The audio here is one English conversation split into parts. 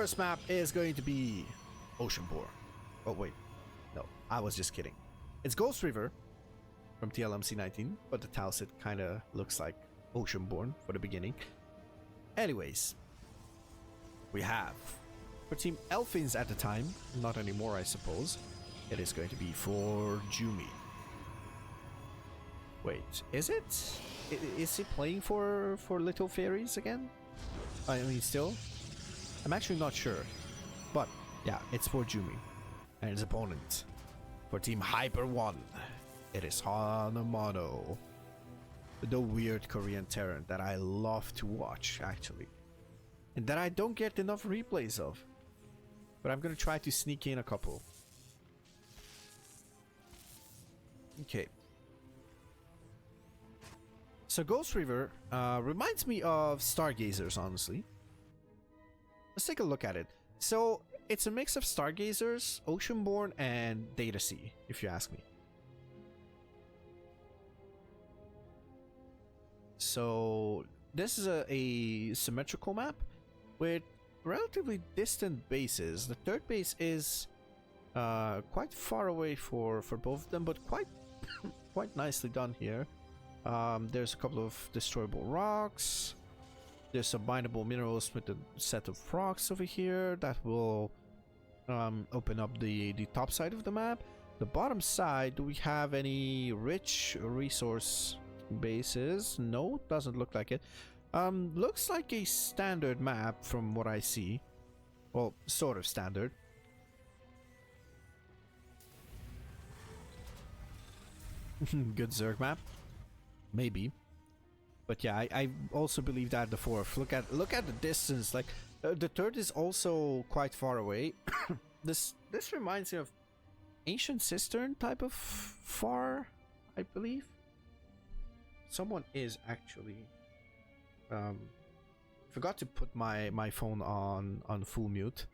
first map is going to be Oceanborn. Oh wait, no, I was just kidding. It's Ghost River from TLMC19, but the tileset kind of looks like Oceanborn for the beginning. Anyways, we have for Team Elfins at the time, not anymore I suppose, it is going to be ForJumy. Wait, is it? Is he playing for Little Fairies again? I mean, still? I'm actually not sure. But, yeah, it's ForJumy. And his opponent for Team Hyper 1, it is HonMonO. The weird Korean Terran that I love to watch, actually. And that I don't get enough replays of. But I'm gonna try to sneak in a couple. Okay. So Ghost River reminds me of Stargazers, honestly. Let's take a look at it. So it's a mix of Stargazers, Oceanborn, and Data Sea, if you ask me. So this is a symmetrical map with relatively distant bases. The third base is quite far away for both of them, but quite nicely done here. There's a couple of destroyable rocks. There's some bindable minerals with a set of rocks over here that will open up the top side of the map. The bottom side, do we have any rich resource bases? No, doesn't look like it. Looks like a standard map from what I see. Well, sort of standard. Good Zerg map. Maybe. But yeah, I also believe that the fourth. Look at the distance. Like the third is also quite far away. This reminds me of Ancient Cistern type of far, I believe. Someone is actually forgot to put my phone on full mute.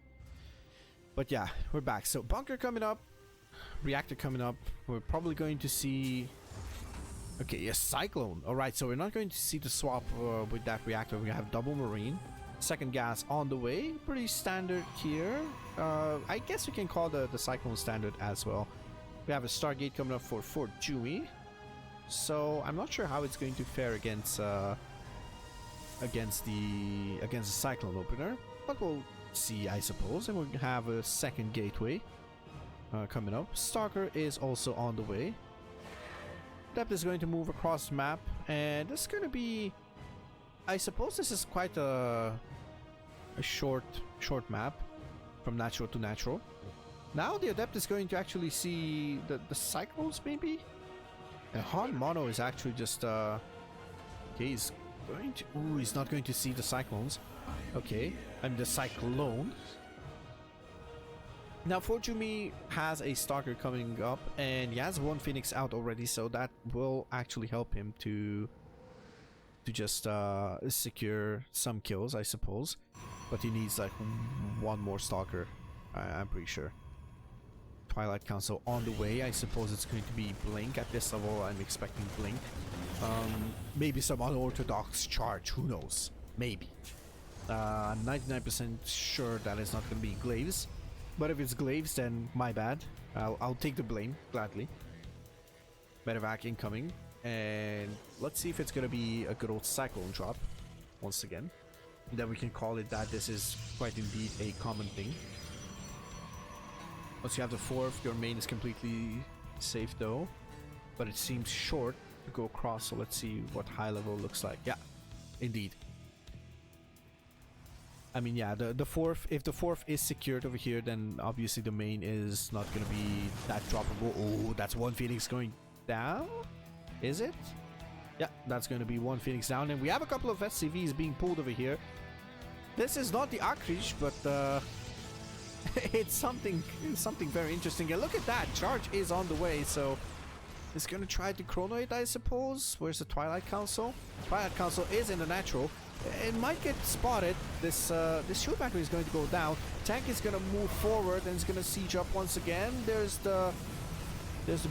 But yeah, we're back. So bunker coming up, reactor coming up. We're probably going to see. Okay, a cyclone. Alright, so we're not going to see the swap with that reactor. We have double marine. Second gas on the way. Pretty standard here. I guess we can call the cyclone standard as well. We have a Stargate coming up for ForJumy. So I'm not sure how it's going to fare against the cyclone opener. But we'll see, I suppose. And we'll have a second gateway coming up. Stalker is also on the way. Depth is going to move across the map, and this is going to be, I suppose this is quite a short map from natural to natural. Now the Adept is going to actually see the cyclones, maybe? And HonMonO is actually just okay, he's going to, ooh, he's not going to see the cyclones. Okay, I'm the cyclone. Now ForJumy has a Stalker coming up, and he has one Phoenix out already, so that will actually help him to just secure some kills, I suppose. But he needs like one more Stalker, I'm pretty sure. Twilight Council on the way. I suppose it's going to be Blink at this level. I'm expecting Blink. Maybe some unorthodox charge, who knows? Maybe. I'm 99% sure that it's not going to be Glaives. But if it's Glaives, then my bad. I'll take the blame, gladly. Medevac incoming. And let's see if it's going to be a good old Cyclone drop. Once again. And then we can call it that this is quite indeed a common thing. Once you have the fourth, your main is completely safe though. But it seems short to go across, so let's see what high level looks like. Yeah, indeed. I mean, yeah, the fourth, if the fourth is secured over here, then obviously the main is not going to be that droppable. Oh, that's one Phoenix going down? Is it? Yeah, that's going to be one Phoenix down. And we have a couple of SCVs being pulled over here. This is not the Akrish, but it's something very interesting. And look at that, charge is on the way, so it's going to try to chrono it, I suppose. Where's the Twilight Council? Twilight Council is in the natural. It might get spotted. This shield battery is going to go down. Tank is going to move forward and it's going to siege up once again. There's the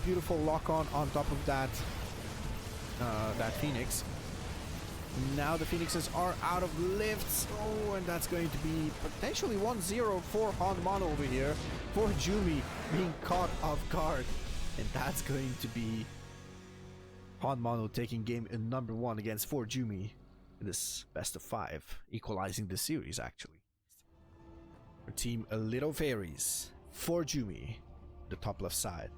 beautiful lock on top of that that Phoenix. Now the Phoenixes are out of lifts. Oh, and that's going to be potentially 1-0 for HonMonO over here. ForJumy being caught off guard. And that's going to be HonMonO taking game in number 1 against ForJumy in this best of 5, equalizing the series actually. For team A Little Fairies, ForJumy, the top left side.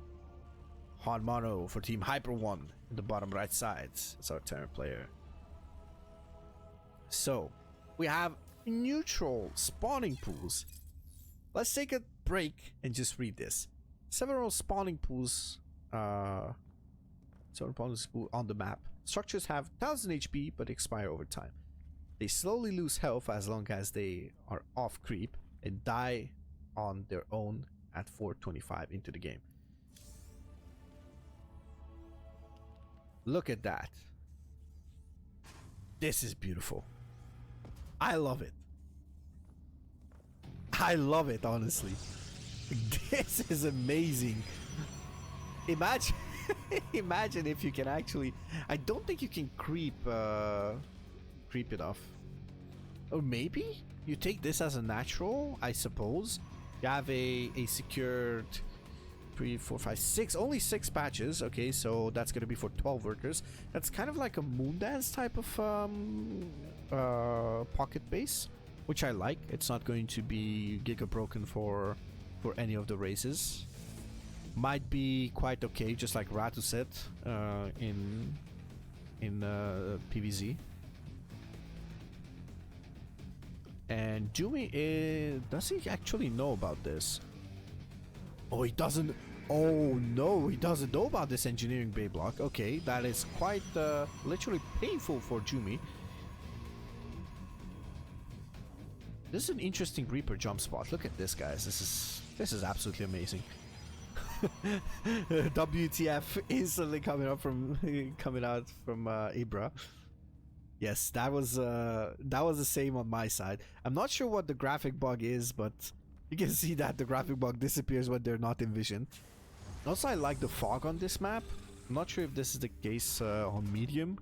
HonMonO for team Hyper 1 in the bottom right side. It's our Terran player. So, we have neutral spawning pools. Let's take a break and just read this. Several spawning pools on the map. Structures have 1000 HP but expire over time. They slowly lose health as long as they are off creep and die on their own at 4:25 into the game. Look at that. This is beautiful. I love it. I love it, honestly. This is amazing. Imagine imagine if you can actually, I don't think you can creep it off. Or maybe you take this as a natural, I suppose. You have a secured 3, 4, 5, 6, only 6 patches. Okay, so that's gonna be for 12 workers. That's kind of like a Moondance type of pocket base, which I like. It's not going to be giga broken for any of the races. Might be quite okay, just like Ratuset in PvZ. And Jumy does he actually know about this? Oh, he doesn't. Oh no, he doesn't know about this engineering bay block. Okay, that is quite literally painful for Jumy. This is an interesting Reaper jump spot. Look at this, guys. This is absolutely amazing. WTF instantly coming out from Ibra. Yes, that was the same on my side. I'm not sure what the graphic bug is, but you can see that the graphic bug disappears when they're not in vision. Also, I like the fog on this map. I'm not sure if this is the case on medium.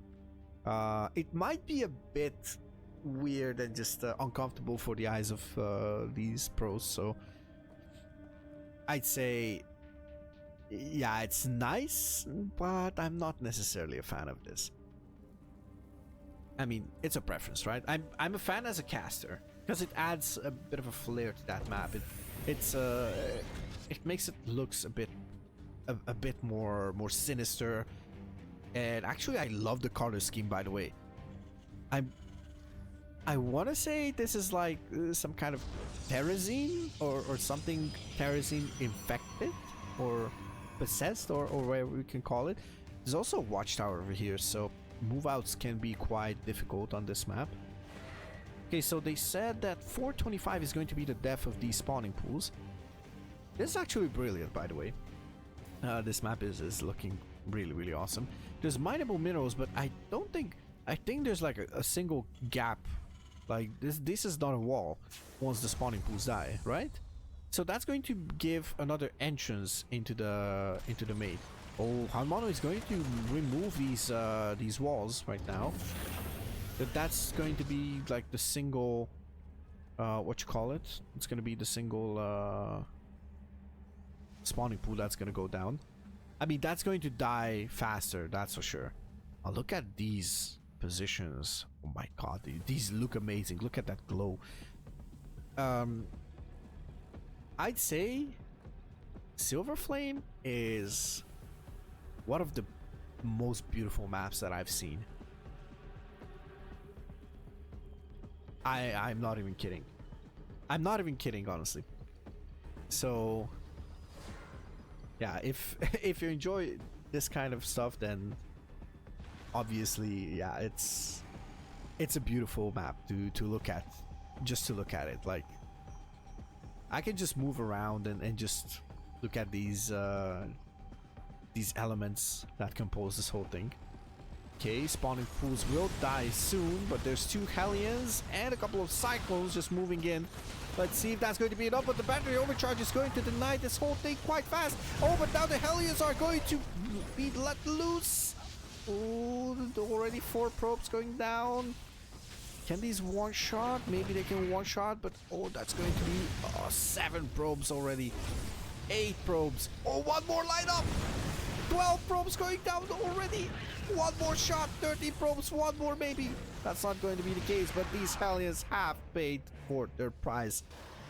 It might be a bit weird and just uncomfortable for the eyes of these pros, so I'd say yeah, it's nice, but I'm not necessarily a fan of this. I mean, it's a preference, right? I'm a fan as a caster because it adds a bit of a flair to that map. It makes it looks a bit more sinister. And actually, I love the color scheme, by the way. I want to say this is like some kind of terrazine or something terrazine infected or possessed or whatever we can call it. There's also a watchtower over here, so move outs can be quite difficult on this map. Okay, so they said that 4:25 is going to be the death of these spawning pools. This is actually brilliant, by the way. This map is looking really awesome. There's mineable minerals, but I think there's like a single gap. Like this is not a wall once the spawning pools die, right? So that's going to give another entrance into the main. Oh, HonMonO is going to remove these walls right now. That's going to be like the single what you call it? It's going to be the single spawning pool that's going to go down. I mean, that's going to die faster, that's for sure. Oh, look at these positions. Oh my god, these look amazing. Look at that glow. I'd say Silver Flame is one of the most beautiful maps that I've seen. I'm not even kidding. I'm not even kidding, honestly. So yeah, if you enjoy this kind of stuff, then obviously, yeah, it's a beautiful map to look at. Just to look at it, like I can just move around and just look at these elements that compose this whole thing. Okay, spawning pools will die soon, but there's 2 Hellions and a couple of Cyclones just moving in. Let's see if that's going to be enough, but the battery overcharge is going to deny this whole thing quite fast. Oh, but now the Hellions are going to be let loose. Oh, already 4 probes going down. Can these one-shot? Maybe they can one-shot, but oh, that's going to be 7 probes already. 8 probes. Oh, one more lineup. 12 probes going down already. One more shot. 30 probes. One more maybe. That's not going to be the case, but these Hellions have paid for their price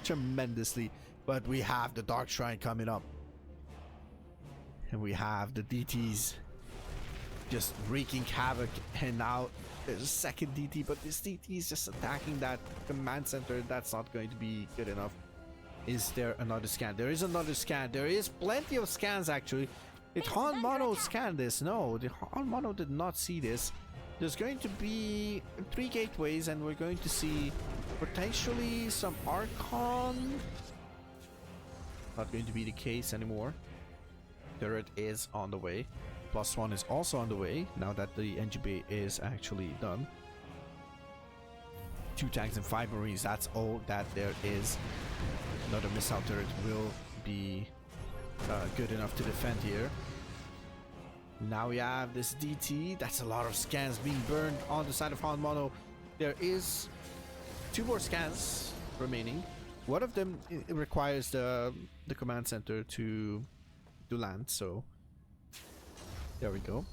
tremendously. But we have the Dark Shrine coming up. And we have the DTs just wreaking havoc. And now there's a second DT, but this DT is just attacking that command center. That's not going to be good enough. Is there another scan? There is another scan. There is plenty of scans actually. Did HonMonO scan this? No, the HonMonO did not see this. There's going to be 3 gateways, and we're going to see potentially some Archon. Not going to be the case anymore. Turret is on the way. +1 is also on the way now that the NGB is actually done. 2 tanks and 5 marines. That's all that there is. Another missile turret will be good enough to defend here. Now we have this DT. That's a lot of scans being burned on the side of HonMonO. There is 2 more scans remaining. One of them requires the command center to land, so there we go.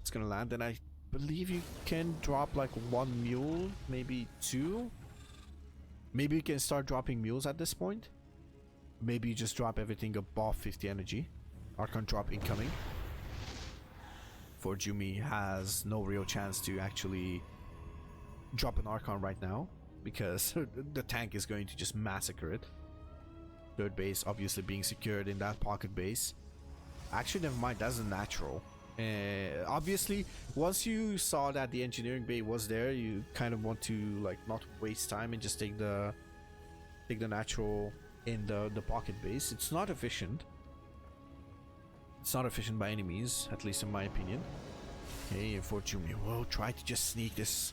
It's gonna land, and I believe you can drop like 1 mule, maybe 2. Maybe you can start dropping mules at this point. Maybe you just drop everything above 50 energy. Archon drop incoming. ForJumy has no real chance to actually drop an Archon right now because the tank is going to just massacre it. Third base obviously being secured in that pocket base. Actually, never mind, that's a natural. Obviously, once you saw that the engineering bay was there, you kind of want to like not waste time and just take the natural in the pocket base. It's not efficient. It's not efficient by any means, at least in my opinion. Okay, and ForJumy will try to just sneak this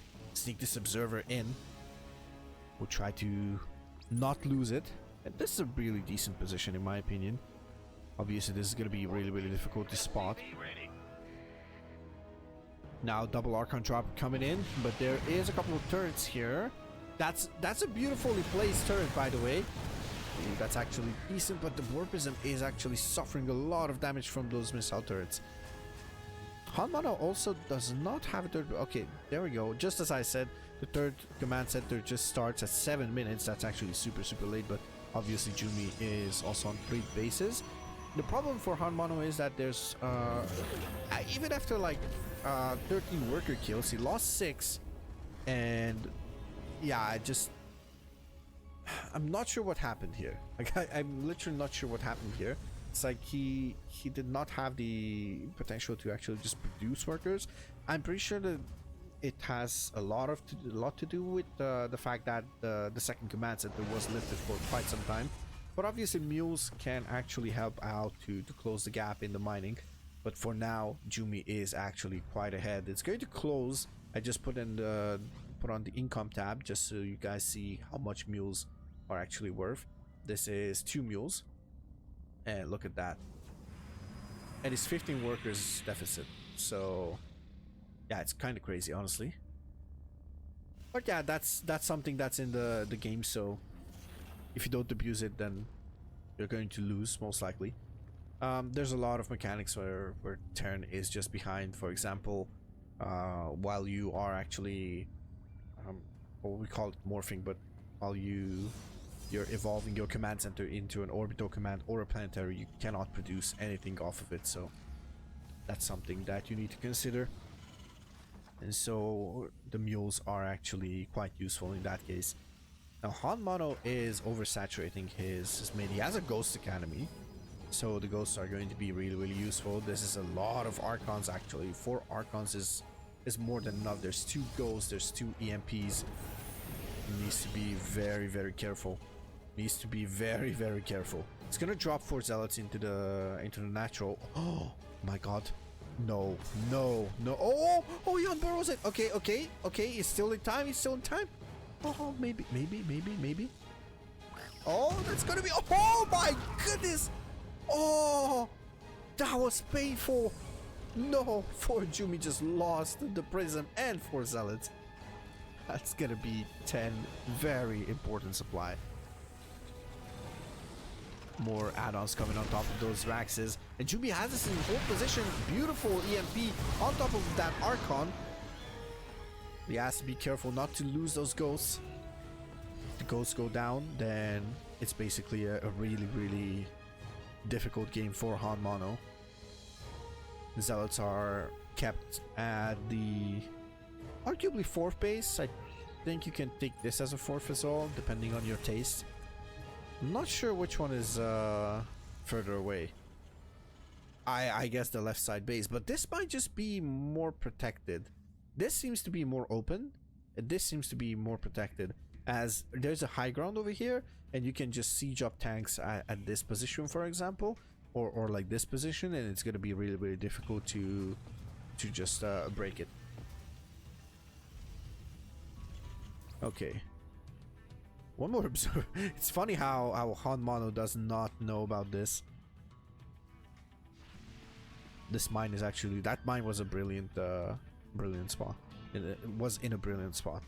observer in. We'll try to not lose it. And this is a really decent position in my opinion. Obviously, this is going to be really, really difficult to spot. Now, double Archon drop coming in, but there is a couple of turrets here. That's a beautifully placed turret, by the way. That's actually decent, but the Warpism is actually suffering a lot of damage from those missile turrets. HonMonO also does not have a third. Okay, there we go. Just as I said, the third command center just starts at 7 minutes. That's actually super, super late, but obviously Jumy is also on 3 bases. The problem for HonMonO is that there's even after like 13 worker kills, he lost 6, and yeah, I'm not sure what happened here. Like I'm literally not sure what happened here. It's like he did not have the potential to actually just produce workers. I'm pretty sure that it has a lot to do with the fact that the second command center was lifted for quite some time. But obviously mules can actually help out to close the gap in the mining. But for now, Jumy is actually quite ahead. It's going to close. I just put on the income tab just so you guys see how much mules are actually worth. This is 2 mules, and look at that. And it's 15 workers deficit. So yeah, it's kind of crazy, honestly. But yeah, that's something that's in the game. So if you don't abuse it, then you're going to lose most likely. There's a lot of mechanics where turn is just behind. For example, while you are actually what we call it morphing, but while you're evolving your command center into an orbital command or a planetary, you cannot produce anything off of it. So that's something that you need to consider. And so the mules are actually quite useful in that case. Now HonMonO is oversaturating his main. He has a Ghost Academy, so the ghosts are going to be really, really useful. This is a lot of Archons actually. 4 Archons is more than enough. There's 2 ghosts, there's 2 EMPs. He needs to be very, very careful. Needs to be very, very careful. It's gonna drop 4 zealots into the natural. Oh my god. No. Oh, he unburrows it. Okay. He's still in time. Oh, maybe. Oh, that's gonna be. Oh my goodness. Oh, that was painful. No, ForJumy just lost the Prism and 4 Zealots. That's gonna be 10 very important supply. More add-ons coming on top of those Raxes. And Jumy has this in hold position. Beautiful EMP on top of that Archon. He has to be careful not to lose those ghosts. If the ghosts go down, then it's basically a really, really difficult game for HonMonO. The Zealots are kept at the arguably 4th base. I think you can take this as a 4th as well, depending on your taste. I'm not sure which one is further away. I guess the left side base, but this might just be more protected. This seems to be more open, and this seems to be more protected, as there's a high ground over here, and you can just siege up tanks at this position, for example, or like this position, and it's gonna be really, really difficult to just break it. Okay. One more observer. It's funny how HonMonO does not know about this. This mine is actually, that mine was a brilliant spot. It was in a brilliant spot.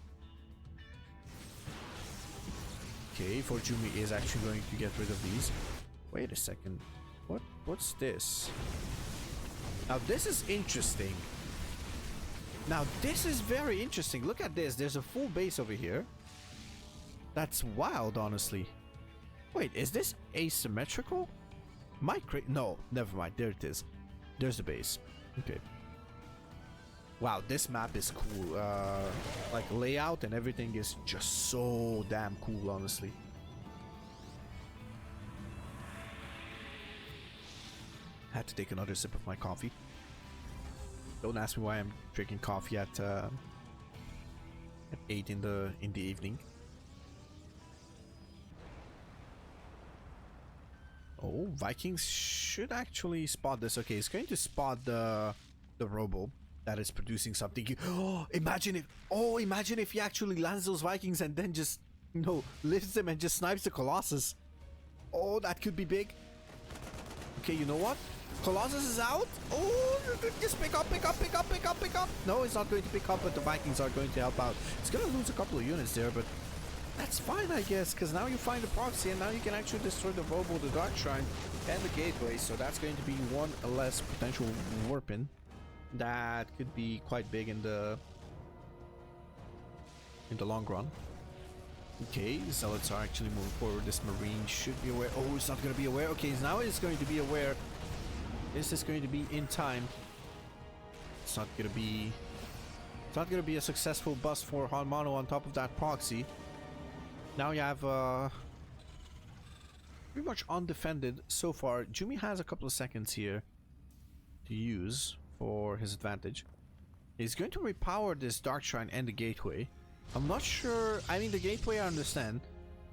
Okay, ForJumy is actually going to get rid of these. Wait a second. What's this? Now this is interesting. Now this is very interesting. Look at this. There's a full base over here. That's wild, honestly. Wait, is this asymmetrical? No, never mind. There it is. There's the base. Okay. Wow, this map is cool. Like layout and everything is just so damn cool, honestly. Had to take another sip of my coffee. Don't ask me why I'm drinking coffee at 8 in the evening. Oh, Vikings should actually spot this. Okay, it's going to spot the robo that is producing something. Oh, imagine if he actually lands those Vikings and then just, you know, lifts them and just snipes the Colossus. Oh, that could be big. Okay, you know what? Colossus is out. Oh, just pick up. No, it's not going to pick up, but the Vikings are going to help out. It's going to lose a couple of units there, but that's fine, I guess, because now you find the proxy and now you can actually destroy the Robo, the Dark Shrine, and the Gateway. So that's going to be one less potential weapon that could be quite big in the long run. Okay, Zealots are actually moving forward. This Marine should be aware. Oh, it's not going to be aware. Okay, now it's going to be aware. Is this going to be in time? It's not going to be. It's not going to be a successful bust for HonMonO on top of that proxy. Now you have pretty much undefended so far. Jumy has a couple of seconds here to use for his advantage. He's going to repower this Dark Shrine and the Gateway. I'm not sure. I mean, the Gateway I understand.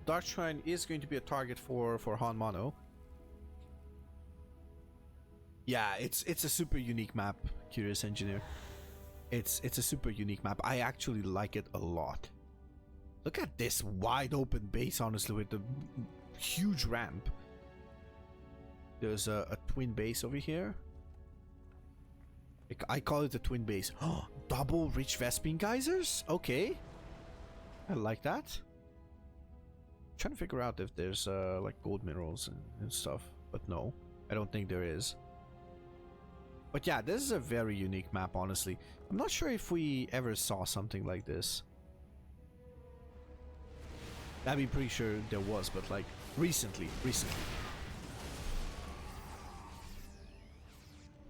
Dark Shrine is going to be a target for HonMonO. Yeah, it's a super unique map, Curious Engineer. It's a super unique map. I actually like it a lot. Look at this wide open base, honestly, with the huge ramp. There's a twin base over here. I call it a twin base. Oh, double rich Vespine geysers? Okay. I like that. I'm trying to figure out if there's like gold minerals and stuff. But no, I don't think there is. But yeah, this is a very unique map, honestly. I'm not sure if we ever saw something like this. I'd be pretty sure there was, but like recently.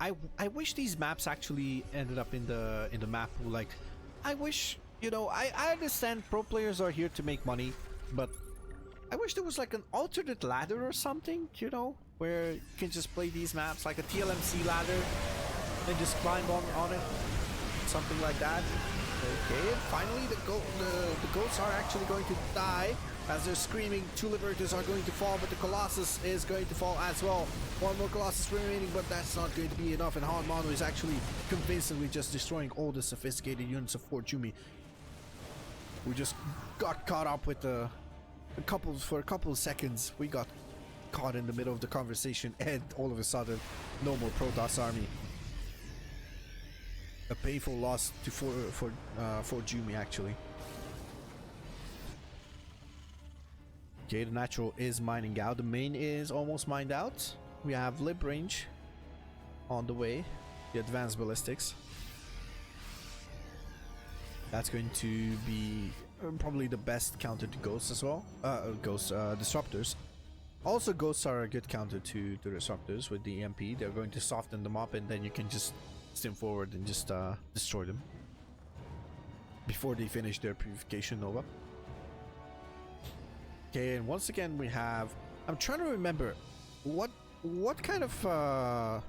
I wish these maps actually ended up in the map pool. Like, I wish, you know, I understand pro players are here to make money, but I wish there was like an alternate ladder or something, you know, where you can just play these maps like a TLMC ladder and just climb on it, something like that. Okay, and finally the ghosts are actually going to die as they're screaming. 2 Liberators are going to fall, but the Colossus is going to fall as well. One more Colossus remaining, but that's not going to be enough, and HonMonO is actually convincingly just destroying all the sophisticated units of ForJumy. We just got caught up with for a couple of seconds. We got caught in the middle of the conversation, and all of a sudden, no more Protoss army. A painful loss to ForJumy actually. Okay, the natural is mining out. The main is almost mined out. We have lib range on the way. The advanced ballistics. That's going to be probably the best counter to ghosts as well. Disruptors. Also, ghosts are a good counter to disruptors with the EMP. They're going to soften them up, and then you can just stim forward and just destroy them before they finish their purification nova. Okay, and once again we have, I'm trying to remember what kind of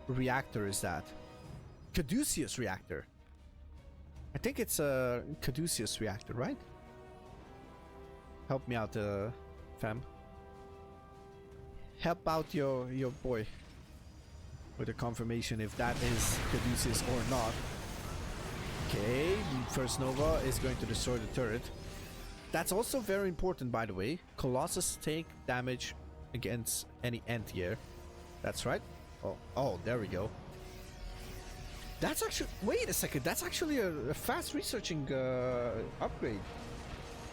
reactor is that? Caduceus reactor. I think it's a Caduceus reactor, right? Help me out, fam. Help out your boy with a confirmation if that is Caduceus or not. Okay, first nova is going to destroy the turret. That's also very important, by the way. Colossus take damage against any anti-air. That's right. Oh, there we go. That's actually... Wait a second. That's actually a fast researching upgrade.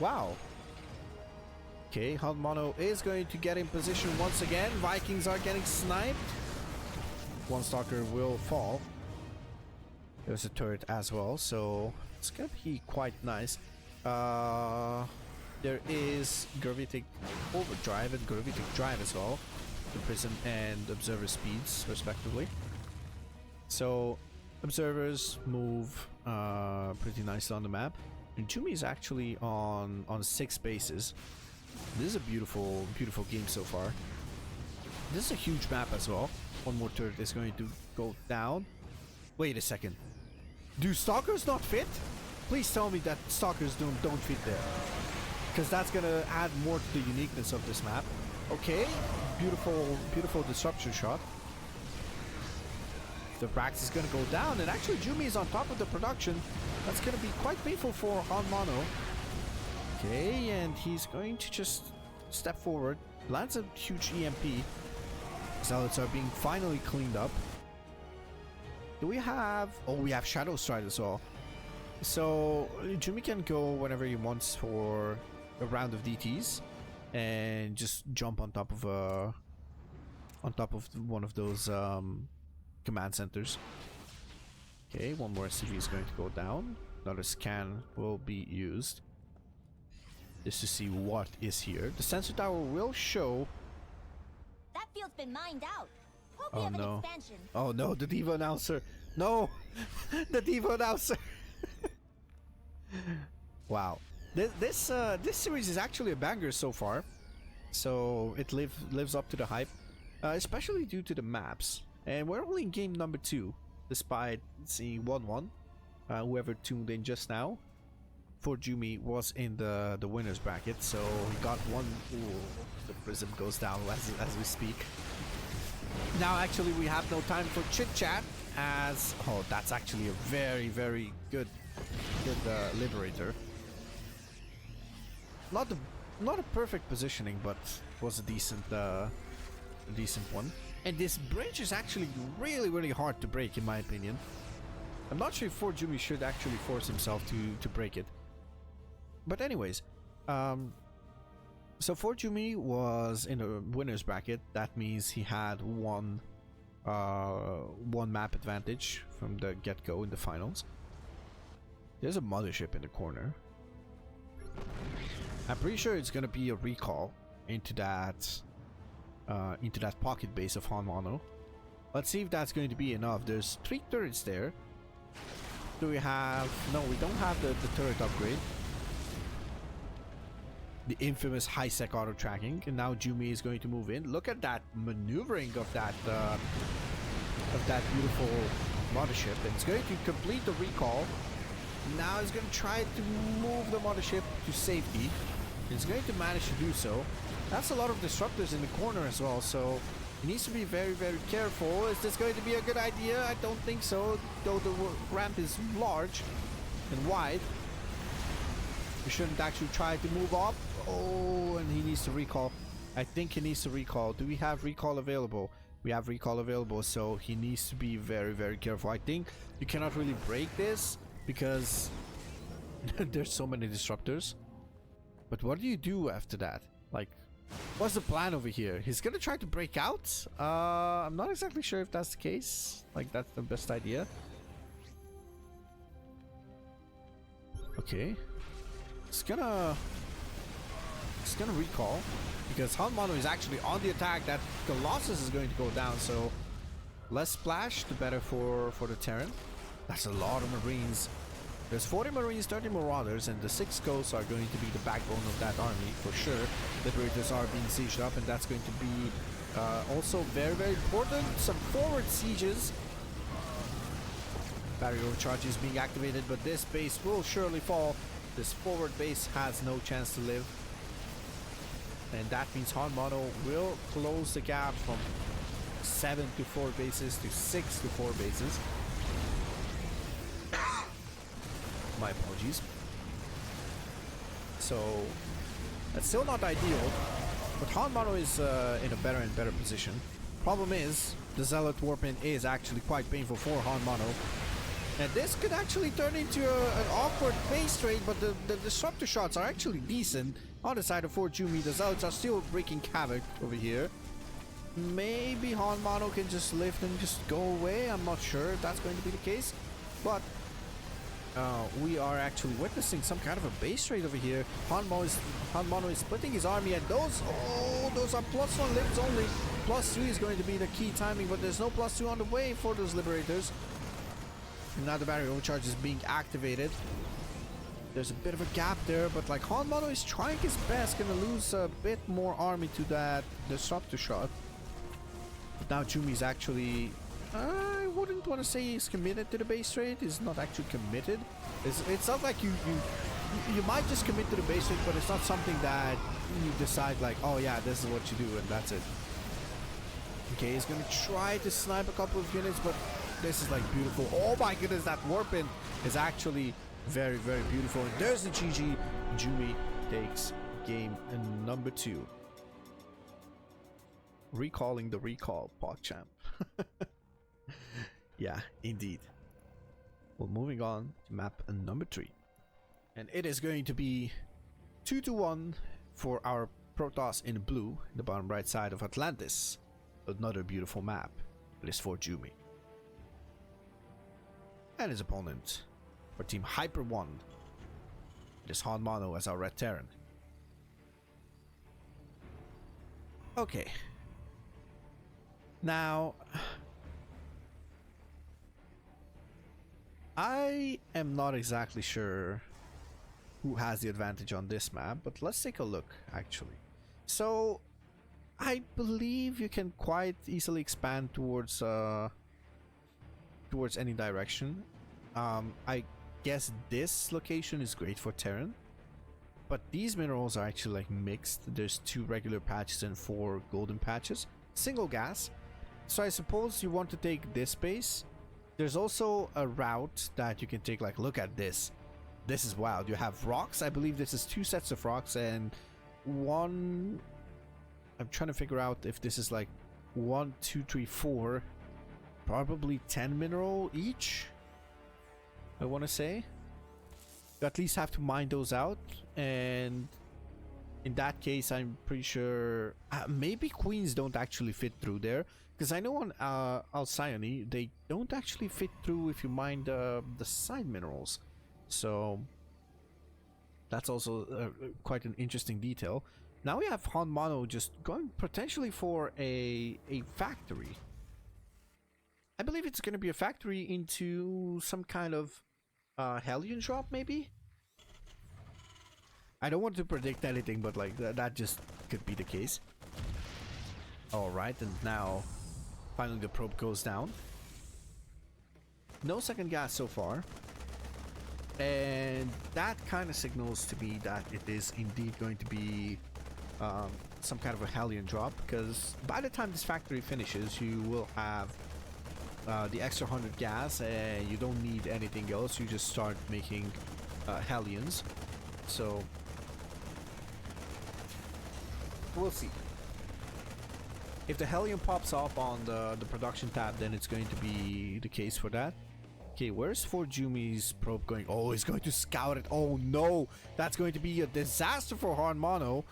Wow. Okay, HonMonO is going to get in position once again. Vikings are getting sniped. One stalker will fall. There's a turret as well, so it's gonna be quite nice. There is gravitic overdrive and gravitic drive as well, the prism and observer speeds respectively. So observers move pretty nicely on the map. And Jumi is actually on 6 bases. This is a beautiful game so far. This is a huge map as well. One more turret is going to go down. Wait a second. Do stalkers not fit? Please tell me that stalkers don't fit there, because that's gonna add more to the uniqueness of this map. Okay, beautiful disruption shot. The Brax is gonna go down, and actually Jumi is on top of the production. That's gonna be quite painful for HonMonO. Okay, and he's going to just step forward, lands a huge EMP. Zealots are being finally cleaned up. Do we have... Oh, we have Shadow Stride as well. So Jumi can go whenever he wants for a round of DTs and just jump on top of one of those command centers. Okay, one more SCV is going to go down. Another scan will be used just to see what is here. The sensor tower will show. That field's been mined out. Hope we have an expansion. Oh no, the Diva announcer. No, the Diva announcer. Wow, this series is actually a banger so far, so it lives up to the hype, especially due to the maps. And we're only in game number 2, despite seeing 1-1. Whoever tuned in just now, ForJumy was in the winners bracket, so he got one. Ooh, the prism goes down as we speak. Now actually we have no time for chit chat, as that's actually a very good liberator. Not a perfect positioning, but was a decent one. And this bridge is actually really hard to break, in my opinion. I'm not sure if ForJumy should actually force himself to break it. But anyways, so ForJumy was in a winner's bracket. That means he had one map advantage from the get-go in the finals. There's a mothership in the corner. I'm pretty sure it's gonna be a recall into that pocket base of HonMonO. Let's see if that's going to be enough. There's 3 turrets there. Do we have... No, we don't have the turret upgrade. The infamous high-sec auto-tracking. And now Jumi is going to move in. Look at that maneuvering of that beautiful mothership. And it's going to complete the recall. Now he's going to try to move the mothership to safety. He's going to manage to do so. That's a lot of disruptors in the corner as well, so he needs to be very careful. Is this going to be a good idea? I don't think so, though the ramp is large and wide. We shouldn't actually try to move up. Oh, and he needs to recall. I think he needs to recall. Do we have recall available? We have recall available, so he needs to be very, very careful. I think you cannot really break this because there's so many disruptors. But what do you do after that? Like, what's the plan over here? He's gonna try to break out? I'm not exactly sure if that's the case. Like, that's the best idea. Okay. It's gonna recall because HonMonO is actually on the attack. That Colossus is going to go down, so less splash, the better for the Terran. That's a lot of Marines. There's 40 Marines, 30 Marauders, and the 6 Ghosts are going to be the backbone of that army for sure. Liberators are being sieged up, and that's going to be also very, very important. Some forward sieges. Barrier overcharge is being activated, but this base will surely fall. This forward base has no chance to live. And that means HonMonO will close the gap from 7 to 4 bases to 6 to 4 bases. My apologies. So that's still not ideal, but HonMonO is in a better and better position. Problem is, the Zealot Warpin is actually quite painful for HonMonO. And this could actually turn into an awkward base trade, but the disruptor shots are actually decent. On the side of ForJumy, the Zealots are still wreaking havoc over here. Maybe HonMonO can just lift and just go away. I'm not sure if that's going to be the case. But we are actually witnessing some kind of a base trade over here. HonMonO is splitting his army, and those are +1 limbs only. +2 is going to be the key timing, but there's no +2 on the way for those Liberators. And now the barrier overcharge is being activated. There's a bit of a gap there, but like HonMonO is trying his best, gonna lose a bit more army to that disruptor shot. But now Jumi's actually, I wouldn't want to say he's committed to the base trade. He's not actually committed. It's not like you might just commit to the base trade, but it's not something that you decide like, oh yeah, this is what you do and that's it. Okay, he's gonna try to snipe a couple of units, but this is like beautiful. Oh my goodness, that Warpin is actually very, very beautiful. And there's the GG. Jumi takes game number 2. Recalling the recall, PogChamp. Yeah, indeed. Well, moving on to map number 3. And it is going to be 2-1 for our Protoss in blue, the bottom right side of Atlantis. Another beautiful map. It is ForJumy. And his opponent for Team Hyper 1. It is HonMonO as our Red Terran. Okay. Now, I am not exactly sure who has the advantage on this map, but let's take a look actually. So, I believe you can quite easily expand towards any direction. I guess this location is great for Terran, but these minerals are actually like mixed. There's 2 regular patches and 4 golden patches, single gas. So I suppose you want to take this base. There's also a route that you can take. Like, look at this. This is wild. You have rocks. I believe this is 2 sets of rocks and 1. I'm trying to figure out if this is like 1, 2, 3, 4, probably 10 mineral each, I want to say. You at least have to mine those out, and in that case I'm pretty sure maybe queens don't actually fit through there, because I know on Alcyone they don't actually fit through if you mine the side minerals. So that's also quite an interesting detail. Now we have HonMonO just going potentially for a factory. I believe it's going to be a factory into some kind of Hellion drop, maybe? I don't want to predict anything, but like that just could be the case. Alright, and now finally the probe goes down. No second gas so far. And that kind of signals to me that it is indeed going to be some kind of a Hellion drop, because by the time this factory finishes you will have the extra 100 gas and you don't need anything else. You just start making Hellions. So we'll see. If the Hellion pops up on the production tab, then it's going to be the case for that. Okay, where's ForJumy's probe going? Oh, he's going to scout it. Oh no, that's going to be a disaster for HonMonO.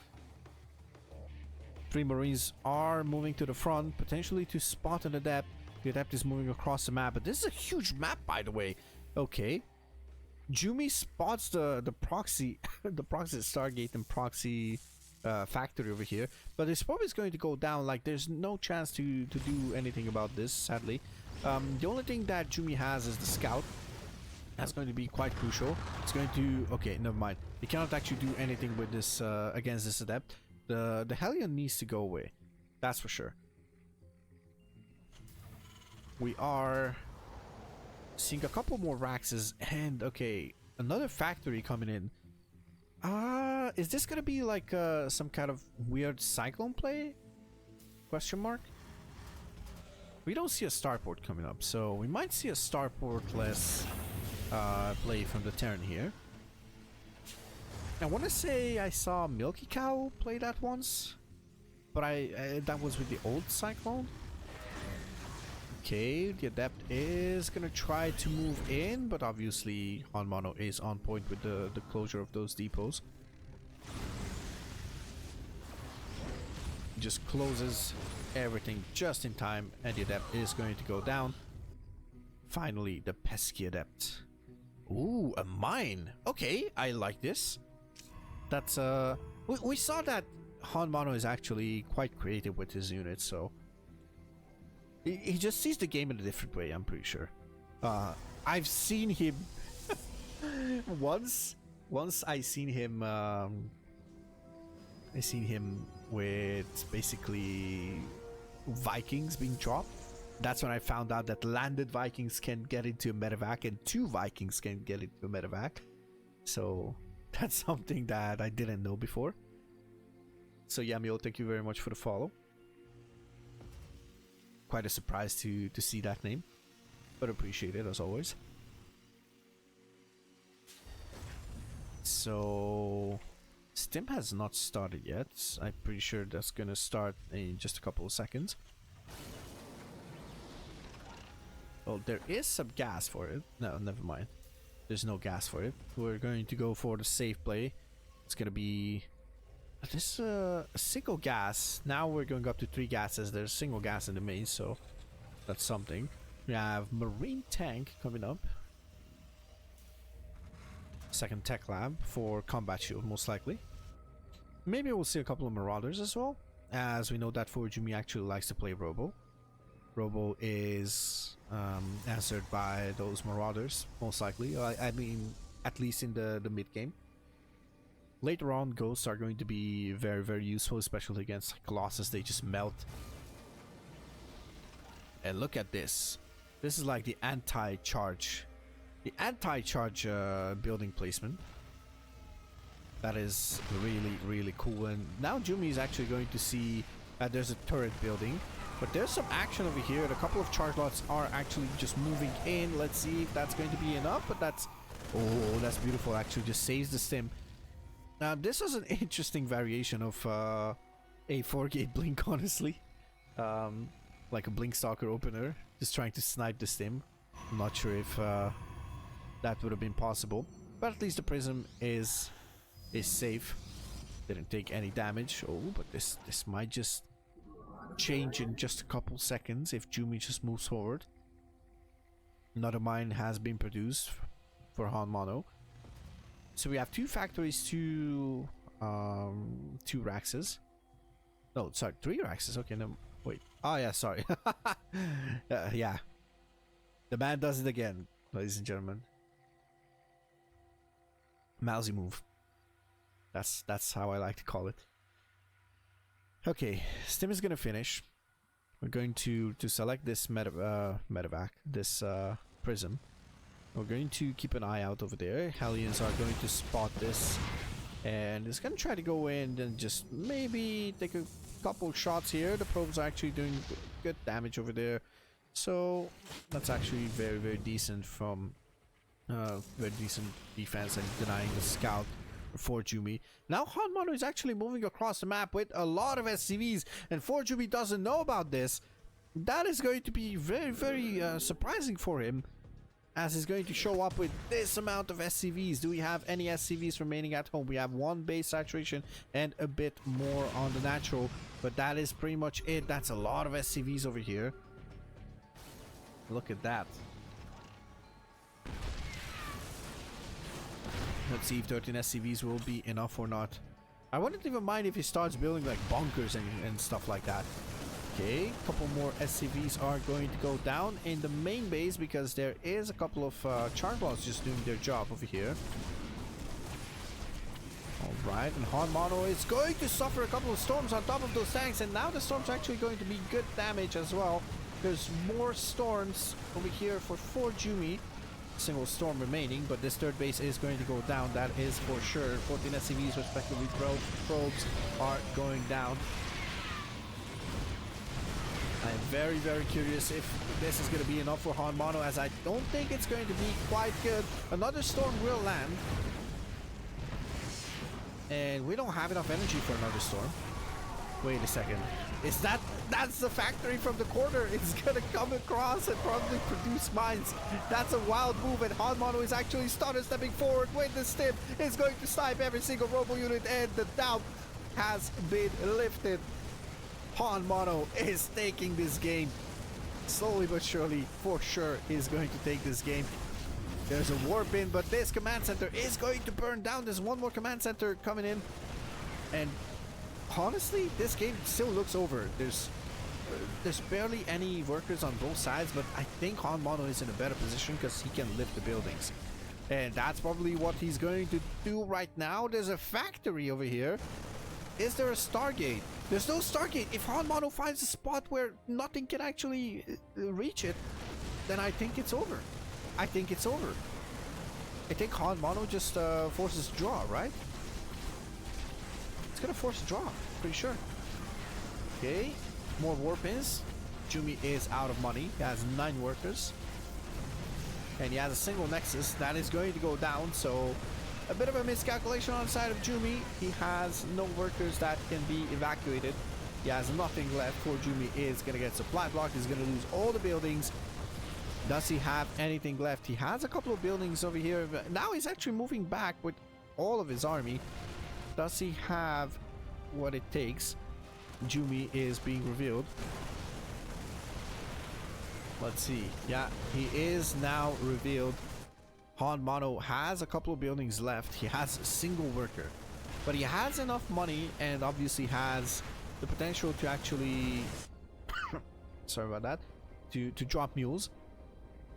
3 Marines are moving to the front, potentially to spot an Adept. The Adept is moving across the map, but this is a huge map, by the way. Okay. Jumy spots the proxy, the proxy Stargate and proxy factory over here, but his probe is going to go down. Like, there's no chance to do anything about this, sadly. The only thing that Jumy has is the scout. That's going to be quite crucial. It's going to... Okay, never mind. He cannot actually do anything with this against this Adept. The Hellion needs to go away. That's for sure. We are seeing a couple more Raxes and okay, another factory coming in. Is this gonna be like some kind of weird cyclone play? Question mark. We don't see a starport coming up, so we might see a starport-less play from the Terran here. I want to say I saw Milky Cow play that once, but that was with the old cyclone. Okay, the Adept is gonna try to move in, but obviously HonMonO is on point with the closure of those depots. Just closes everything just in time, and the Adept is going to go down. Finally, the pesky Adept. Ooh, a mine. Okay, I like this. That's we saw that HonMonO is actually quite creative with his units, so he just sees the game in a different way, I'm pretty sure. I've seen him once I seen him with basically Vikings being dropped. That's when I found out that landed Vikings can get into a medevac and 2 Vikings can get into a medevac. So that's something that I didn't know before. So Yamio, thank you very much for the follow. Quite a surprise to see that name, but appreciate it as always. So Stim has not started yet. I'm pretty sure that's gonna start in just a couple of seconds. Oh, there is some gas for it. No, never mind. There's no gas for it. We're going to go for the safe play. It's gonna be this a single gas. Now we're going up to 3 gases. There's a single gas in the main, so that's something. We have Marine Tank coming up. Second Tech Lab for Combat Shield, most likely. Maybe we'll see a couple of Marauders as well, as we know that ForJumy actually likes to play Robo. Robo is answered by those Marauders, most likely. I mean, at least in the mid-game. Later on, Ghosts are going to be very, very useful, especially against Colossus. They just melt. And look at this. This is like the anti-charge. The anti-charge building placement. That is really, really cool. And now Jumy is actually going to see that there's a turret building. But there's some action over here. A couple of charge lots are actually just moving in. Let's see if that's going to be enough. But that's... Oh, that's beautiful. Actually, just saves the stim. Now, this was an interesting variation of a 4-gate blink, honestly. Like a blink stalker opener. Just trying to snipe the stim. I'm not sure if that would have been possible. But at least the prism is safe. Didn't take any damage. Oh, but this might just change in just a couple seconds if Jumy just moves forward. Another mine has been produced for HonMonO. So we have 2 factories, 2 Raxes. No, sorry, 3 Raxes. Okay, no, wait. Oh yeah, sorry. Yeah, the man does it again, ladies and gentlemen. Mauzy move. That's how I like to call it. Okay, Stim is gonna finish. We're going to select this medevac, this prism. We're going to keep an eye out over there. Hellions are going to spot this, and it's gonna try to go in and just maybe take a couple shots here. The probes are actually doing good damage over there, so that's actually very, very decent from very decent defense and denying the scout ForJumy. Now HonMonO is actually moving across the map with a lot of SCVs, and ForJumy doesn't know about this. That is going to be very, very surprising for him, as he's going to show up with this amount of SCVs. Do we have any SCVs remaining at home? We have one base saturation and a bit more on the natural, but that is pretty much it. That's a lot of SCVs over here. Look at that. Let's see if 13 SCVs will be enough or not. I wouldn't even mind if he starts building like bunkers and stuff like that. Okay, a couple more SCVs are going to go down in the main base because there is a couple of charballs just doing their job over here. Alright, and HonMonO is going to suffer a couple of storms on top of those tanks, and now the storms are actually going to be good damage as well. There's more storms over here for ForJumy. Single storm remaining, but this third base is going to go down, that is for sure. 14 SCVs respectively, probes are going down. I am very, very curious if this is going to be enough for HonMonO, as I don't think it's going to be quite good. Another storm will land, and we don't have enough energy for another storm. Wait a second. Is that's the factory from the corner? It's gonna come across and probably produce mines. That's a wild move, and HonMonO is actually started stepping forward with the stim. Is going to snipe every single robo unit, and the doubt has been lifted. HonMonO is taking this game slowly but surely. For sure is going to take this game. There's a warp in, but this command center is going to burn down. There's one more command center coming in, and honestly, this game still looks over. There's barely any workers on both sides, but I think HonMonO is in a better position because he can lift the buildings. And that's probably what he's going to do right now. There's a factory over here. Is there a Stargate? There's no Stargate. If HonMonO finds a spot where nothing can actually reach it, then I think it's over. I think it's over. I think HonMonO just forces draw, right? It's gonna force a draw, pretty sure. Okay, more warp-ins. Jumy is out of money. He has 9 workers. And he has a single nexus that is going to go down, so a bit of a miscalculation on the side of Jumy. He has no workers that can be evacuated. He has nothing left. ForJumy is gonna get supply blocked. He's gonna lose all the buildings. Does he have anything left? He has a couple of buildings over here. But now he's actually moving back with all of his army. Does he have what it takes? Jumy is being revealed. Let's see. Yeah, he is now revealed. HonMonO has a couple of buildings left. He has a single worker, but he has enough money and obviously has the potential to actually sorry about that, to drop mules.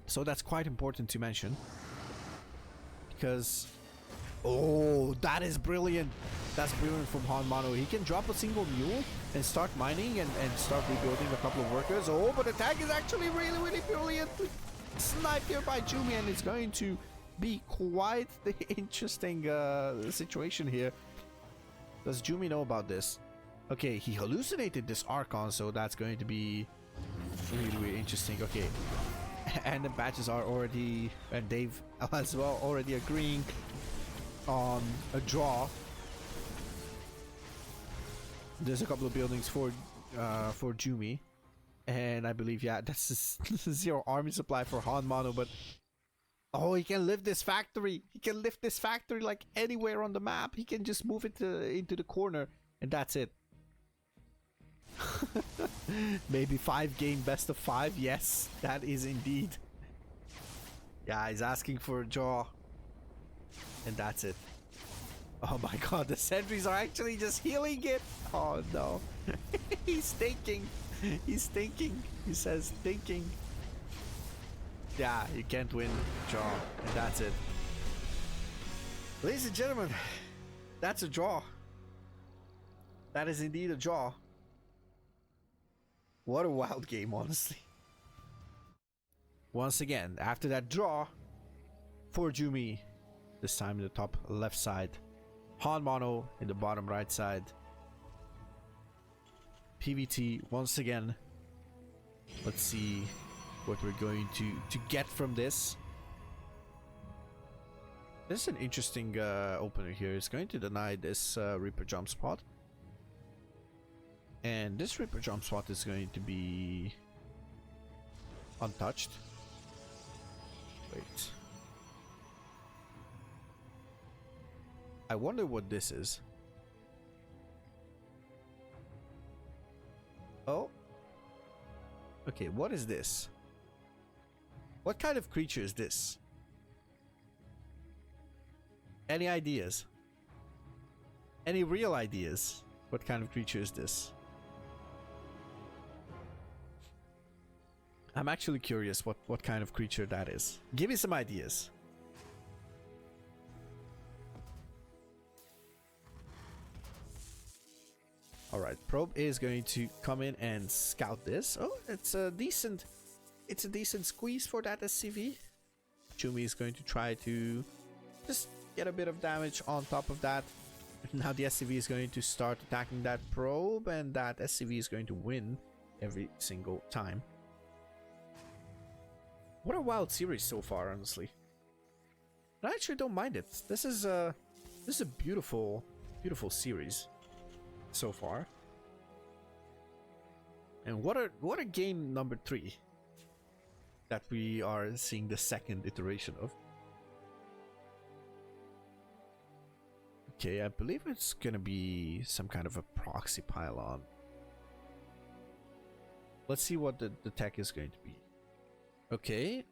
So that's quite important to mention, because oh, that is brilliant. That's brilliant from HonMonO. He can drop a single mule and start mining and start rebuilding a couple of workers. Oh, but the tag is actually really, really brilliant. Sniped here by Jumy, and it's going to be quite the interesting situation here. Does Jumy know about this? Okay, he hallucinated this Archon, so that's going to be really, really interesting. Okay. And the batches are already, and Dave as well, already agreeing on a draw. There's a couple of buildings for Jumy, and I believe, yeah, that's a 0 army supply for HonMonO. But oh, he can lift this factory. He can lift this factory like anywhere on the map. He can just move it into the corner, and that's it. Maybe 5-game best of 5. Yes, that is indeed. Yeah, he's asking for a draw, and that's it. Oh my god, the sentries are actually just healing it. Oh no. He's thinking. He's thinking. He says thinking. Yeah, you can't win. Draw, and that's it. Ladies and gentlemen, that's a draw. That is indeed a draw. What a wild game, honestly. Once again, after that draw, ForJumy, this time in the top left side, HonMonO in the bottom right side. PVT once again. Let's see what we're going to get from this. This is an interesting opener here. It's going to deny this Reaper jump spot. And this Reaper jump spot is going to be untouched. Wait. I wonder what this is. Oh. Okay, what is this? What kind of creature is this? Any ideas? Any real ideas? What kind of creature is this? I'm actually curious what kind of creature that is. Give me some ideas. Alright, Probe is going to come in and scout this. Oh, it's a decent squeeze for that SCV. Chumi is going to try to just get a bit of damage on top of that. Now the SCV is going to start attacking that Probe, and that SCV is going to win every single time. What a wild series so far, honestly. I actually don't mind it. This is a beautiful series so far. And what a game number 3 that we are seeing the second iteration of. Okay, I believe it's gonna be some kind of a proxy pylon. Let's see what the tech is going to be. Okay.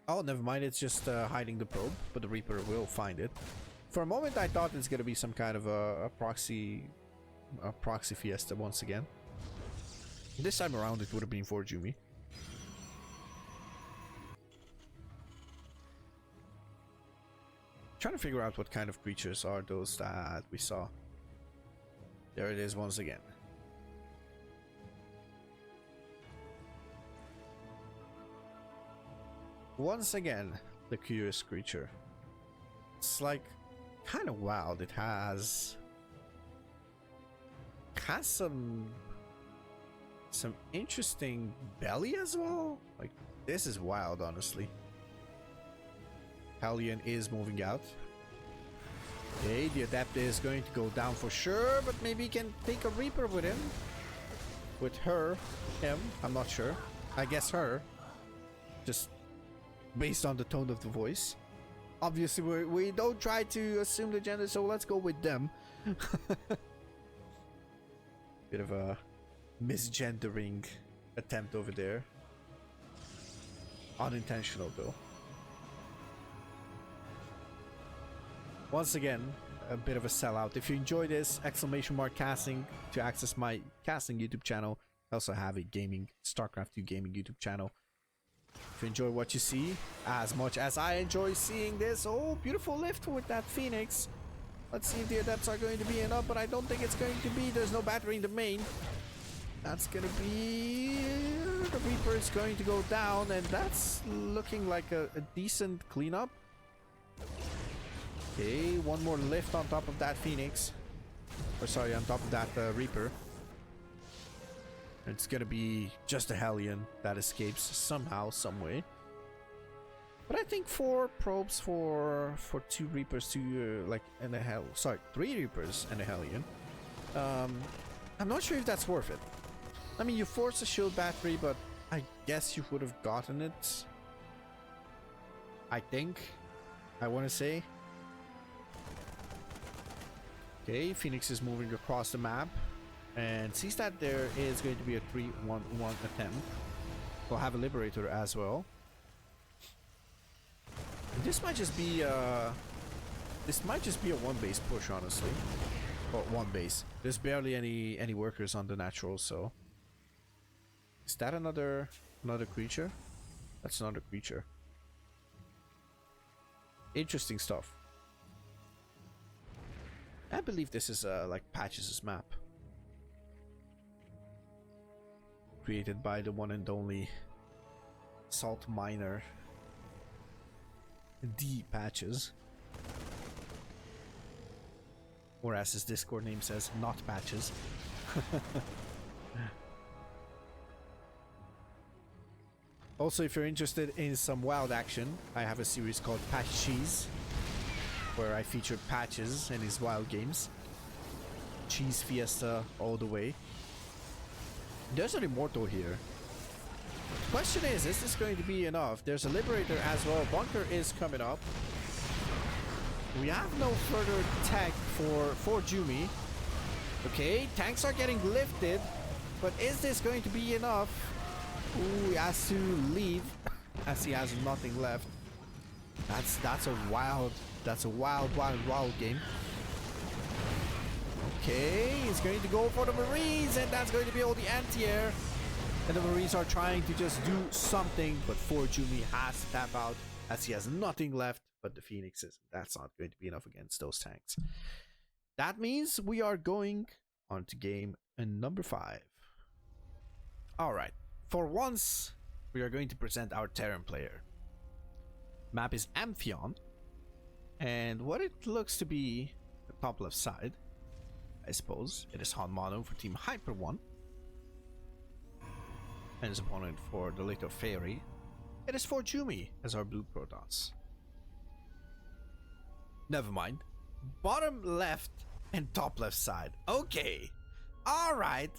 Oh, never mind. It's just hiding the probe, but the Reaper will find it. For a moment, I thought it's gonna be some kind of a proxy fiesta once again. This time around, it would have been ForJumy. Trying to figure out what kind of creatures are those that we saw. There it is once again. Once again, the curious creature. It's like kind of wild. It has some interesting belly as well. Like, this is wild, honestly. Hellion is moving out. Okay, the Adept is going to go down for sure, but maybe he can take a Reaper with him. With her. Him. I'm not sure. I guess her. Just based on the tone of the voice. Obviously, we don't try to assume the gender, so let's go with them. Bit of a misgendering attempt over there. Unintentional, though. Once again, a bit of a sellout. If you enjoy this, !casting to access my casting YouTube channel. I also have a StarCraft 2 gaming YouTube channel. If you enjoy what you see, as much as I enjoy seeing this, oh, beautiful lift with that Phoenix. Let's see if the Adepts are going to be enough, but I don't think it's going to be. There's no battery in the main. That's gonna be... The Reaper is going to go down, and that's looking like a decent cleanup. Okay, one more lift on top of that Phoenix. Or sorry, on top of that Reaper. It's gonna be just a Hellion that escapes somehow, some way. But I think 4 probes for 2 Reapers, 2 and a hell. Sorry, 3 Reapers and a Hellion. I'm not sure if that's worth it. I mean, you force a shield battery, but I guess you would have gotten it. I think. I want to say. Okay, Phoenix is moving across the map and sees that there is going to be a 3-1-1 attempt. We'll have a Liberator as well. This might just be a one base push, honestly. Well, one base. There's barely any workers on the natural, so is that another creature? That's another creature. Interesting stuff. I believe this is like Patches' map, created by the one and only Salt Miner D Patches, or as his Discord name says, not Patches. Also, if you're interested in some wild action, I have a series called Patches. where I featured Patches and his wild games. Cheese Fiesta all the way. There's an Immortal here. The question is this going to be enough? There's a Liberator as well. Bunker is coming up. We have no further tech for ForJumy. Okay, tanks are getting lifted, but is this going to be enough? Ooh, he has to leave as he has nothing left. That's a wild game. Okay, he's going to go for the Marines, and that's going to be all the anti-air. And the Marines are trying to just do something, but ForJumy has to tap out as he has nothing left but the Phoenixes. That's not going to be enough against those tanks. That means we are going on to game number 5. Alright, for once, we are going to present our Terran player. Map is Amphion, and what it looks to be the top left side, I suppose, it is HonMonO for Team Hyper 1. And his opponent for the Little Fairy, it is ForJumy as our blue Protons. Never mind. Bottom left and top left side. Okay. Alright.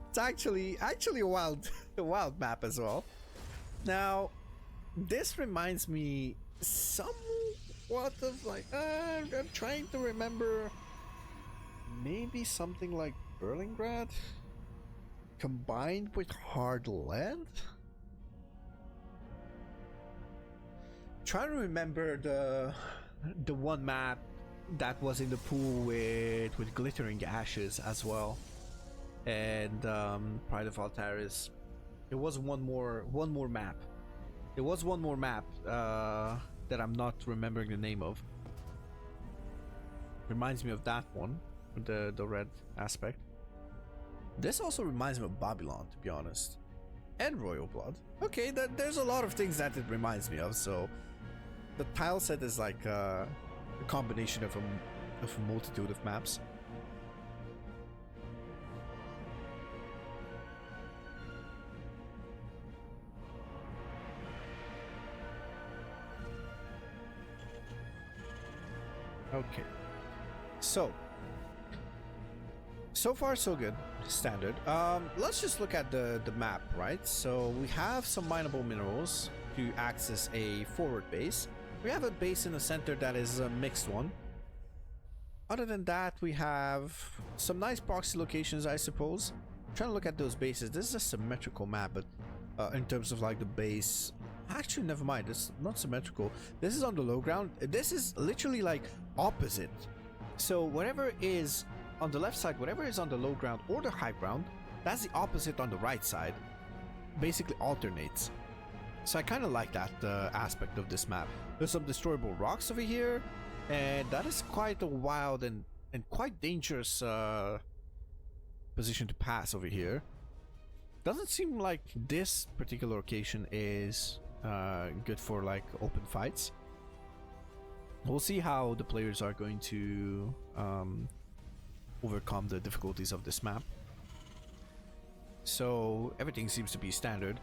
It's actually a wild a wild map as well. Now, this reminds me somewhat of like I'm trying to remember maybe something like Berlingrad combined with hard land. Trying to remember the one map that was in the pool with glittering ashes as well, and Pride of Altaris. There was one more map. There was one more map that I'm not remembering the name of. Reminds me of that one with the red aspect. This also reminds me of Babylon, to be honest, and Royal Blood. Okay, there's a lot of things that it reminds me of. So the tile set is like a combination of a multitude of maps. Okay, so far so good. Standard. Let's just look at the map, right? So we have some mineable minerals to access a forward base. We have a base in the center that is a mixed one. Other than that, we have some nice proxy locations, I suppose. I'm trying to look at those bases. This is a symmetrical map, but in terms of like the base, actually never mind, it's not symmetrical. This is on the low ground. This is literally like opposite. So whatever is on the left side, whatever is on the low ground or the high ground, that's the opposite on the right side. Basically alternates. So I kind of like that aspect of this map. There's some destroyable rocks over here, and that is quite a wild and quite dangerous position to pass over here. Doesn't seem like this particular location is good for like open fights. We'll see how the players are going to overcome the difficulties of this map. So everything seems to be standard.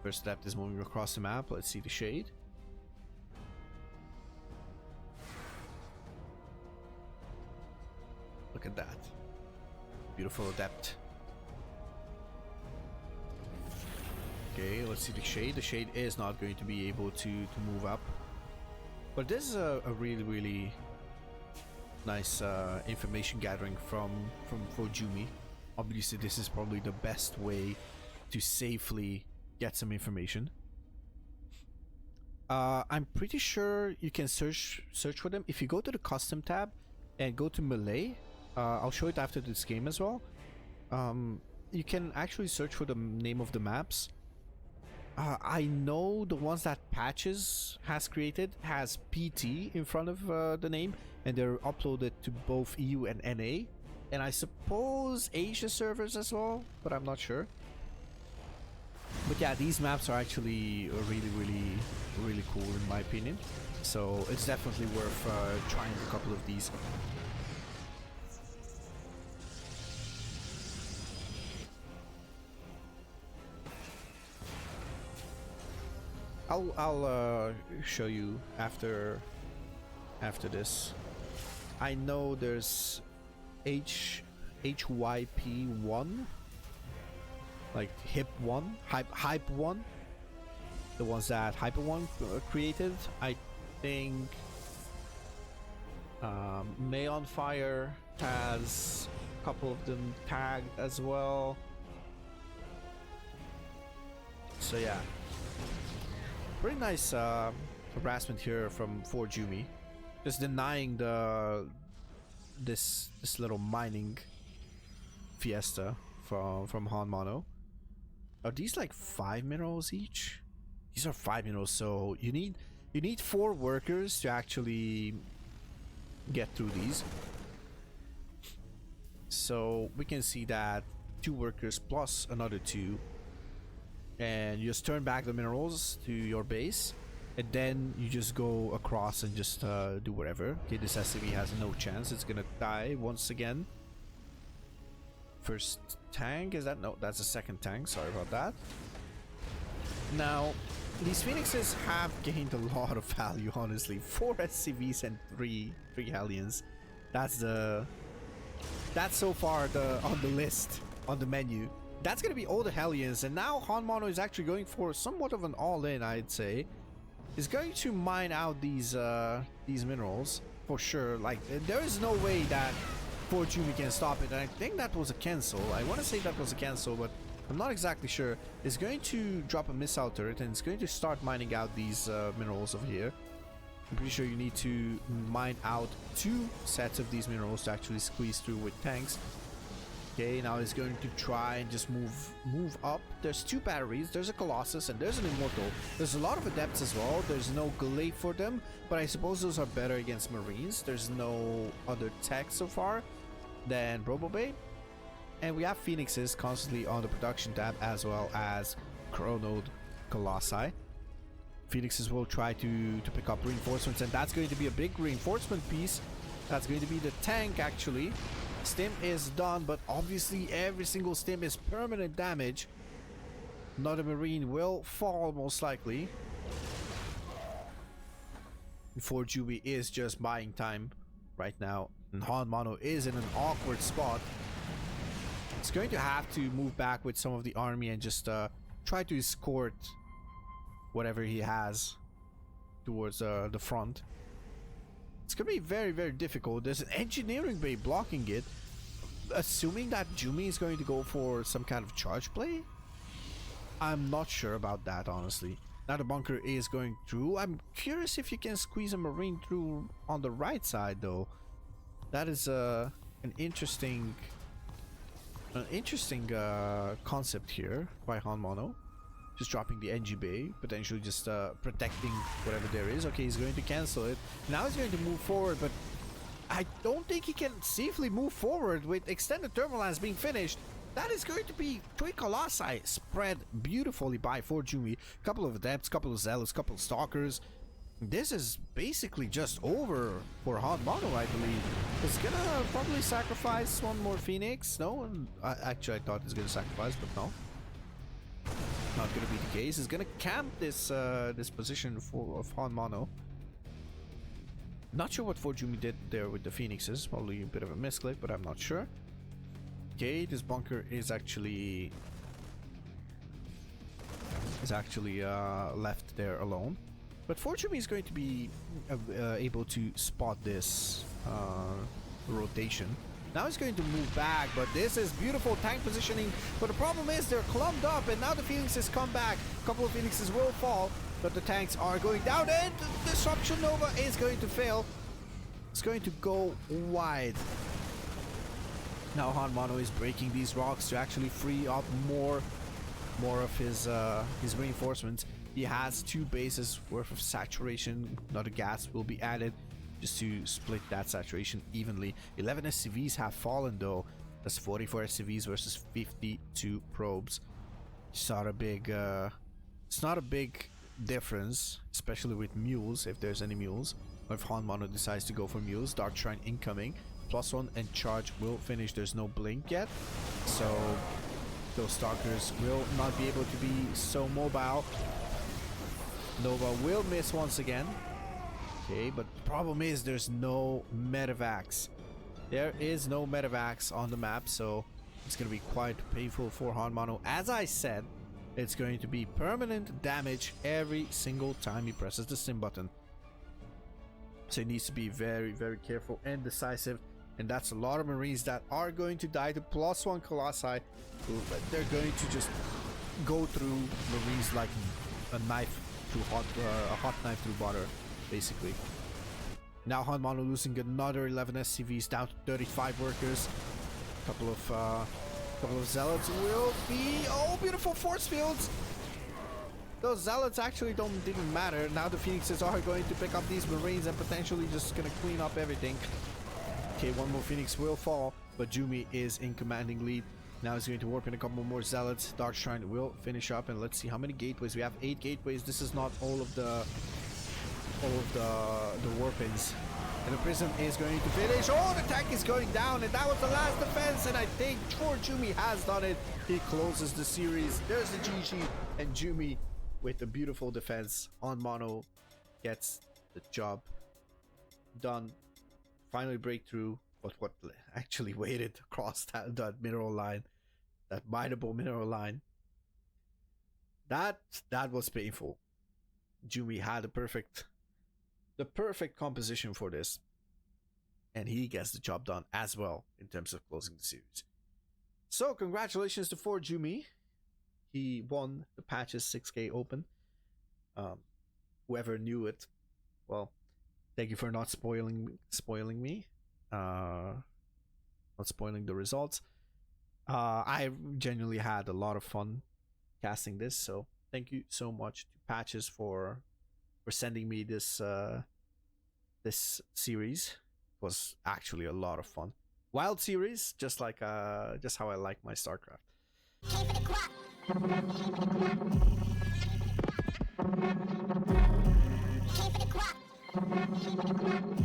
First step is moving across the map. Let's see the shade. Look at that. Beautiful adept. Okay, let's see the shade. The shade is not going to be able to move up. But this is a really nice information gathering from ForJumy. Obviously, this is probably the best way to safely get some information. I'm pretty sure you can search for them if you go to the custom tab and go to melee. I'll show it after this game as well. You can actually search for the name of the maps. I know the ones that Patches has created has PT in front of the name, and they're uploaded to both EU and NA, and I suppose Asia servers as well, but I'm not sure. But yeah, these maps are actually really cool in my opinion, so it's definitely worth trying a couple of these. I'll show you after this. I know there's HYP1, like hype 1, the ones that Hyper One created. I think May on Fire has a couple of them tagged as well. So yeah, pretty nice harassment here from ForJumy, just denying this little mining fiesta from HonMonO. Are these like 5 minerals each? These are 5 minerals, so you need 4 workers to actually get through these. So we can see that 2 workers plus another 2, and you just turn back the minerals to your base, and then you just go across and just do whatever. Okay, this SCV has no chance. It's gonna die once again. First tank, is that? No, that's the second tank. Sorry about that. Now, these Phoenixes have gained a lot of value, honestly. 4 SCVs and 3 Hellions. That's so far on the list, on the menu. That's gonna be all the Hellions, and now HonMonO is actually going for somewhat of an all-in, I'd say. He's going to mine out these minerals for sure. Like, there is no way that ForJumy can stop it, and I think that was a cancel. I want to say that was a cancel, but I'm not exactly sure. It's going to drop a missile turret, and it's going to start mining out these minerals over here. I'm pretty sure you need to mine out 2 sets of these minerals to actually squeeze through with tanks. Okay, now he's going to try and just move up. There's 2 batteries, there's a Colossus, and there's an Immortal. There's a lot of Adepts as well. There's no Glaive for them, but I suppose those are better against Marines. There's no other tech so far than Robobay. And we have Phoenixes constantly on the production tab, as well as Chronoed Colossi. Phoenixes will try to pick up reinforcements, and that's going to be a big reinforcement piece. That's going to be the tank, actually. Stim is done, but obviously every single stim is permanent damage. Another Marine will fall, most likely. ForJumy is just buying time right now, and HonMonO is in an awkward spot. It's going to have to move back with some of the army and just try to escort whatever he has towards the front. It's gonna be very, very difficult. There's an engineering bay blocking it. Assuming that Jumy is going to go for some kind of charge play? I'm not sure about that, honestly. Now the bunker is going through. I'm curious if you can squeeze a Marine through on the right side, though. That is an interesting concept here by HonMonO. Just dropping the NG bay, potentially just protecting whatever there is. Okay, he's going to cancel it. Now he's going to move forward, but I don't think he can safely move forward with extended thermal lance being finished. That is going to be 3 Colossi spread beautifully by ForJumy. Couple of Adepts, couple of Zealots, couple of Stalkers. This is basically just over for HonMonO, I believe. He's gonna probably sacrifice 1 more Phoenix. No, actually I thought he's gonna sacrifice, but no. Not gonna be the case. He's gonna camp this this position of HonMonO. Not sure what ForJumy did there with the Phoenixes. Probably a bit of a misclick, but I'm not sure. Okay, this bunker is actually left there alone. But ForJumy is going to be able to spot this rotation. Now he's going to move back, but this is beautiful tank positioning. But the problem is they're clumped up, and now the Phoenixes come back. A couple of Phoenixes will fall, but the tanks are going down, and the Disruption Nova is going to fail. It's going to go wide. Now HonMonO is breaking these rocks to actually free up more of his reinforcements. He has 2 bases worth of saturation. Another gas will be added just to split that saturation evenly. 11 SCVs have fallen though. That's 44 SCVs versus 52 probes. It's not a big difference, especially with mules, if there's any mules. Or if HonMonO decides to go for mules. Dark Shrine incoming. +1 and charge will finish. There's no blink yet, so those Stalkers will not be able to be so mobile. Nova will miss once again. Okay, but the problem is there's no medevacs. There is no medevacs on the map, so it's going to be quite painful for HonMonO. As I said, it's going to be permanent damage every single time he presses the sim button. So he needs to be very, very careful and decisive. And that's a lot of Marines that are going to die to +1 Colossi. They're going to just go through Marines like a knife through a hot knife through butter, basically. Now HonMonO losing another 11 SCVs down to 35 workers. Couple of zealots will be, oh, beautiful force fields. Those zealots actually didn't matter. Now the Phoenixes are going to pick up these Marines and potentially just gonna clean up everything. Okay, one more Phoenix will fall, but Jumy is in commanding lead. Now he's going to warp in a couple more zealots. Dark Shrine will finish up, and let's see how many gateways we have. 8 gateways. This is not all of the warp-ins. And the prism is going to finish. Oh, the tank is going down, and that was the last defense. And I think ForJumy has done it. He closes the series. There's the GG, and Jumy with the beautiful defense. HonMonO gets the job done. Finally breakthrough, but what actually waited across that mineral line, that mineable mineral line. That was painful. Jumy had the perfect composition for this, and he gets the job done as well in terms of closing the series. So congratulations to ForJumy. He won the Patches 6K Open. Whoever knew it, well, thank you for not spoiling me, not spoiling the results. I genuinely had a lot of fun casting this, so thank you so much to Patches for sending me this this series. It was actually a lot of fun. Wild series, just like just how I like my StarCraft. Came for the crop. Came for the crop.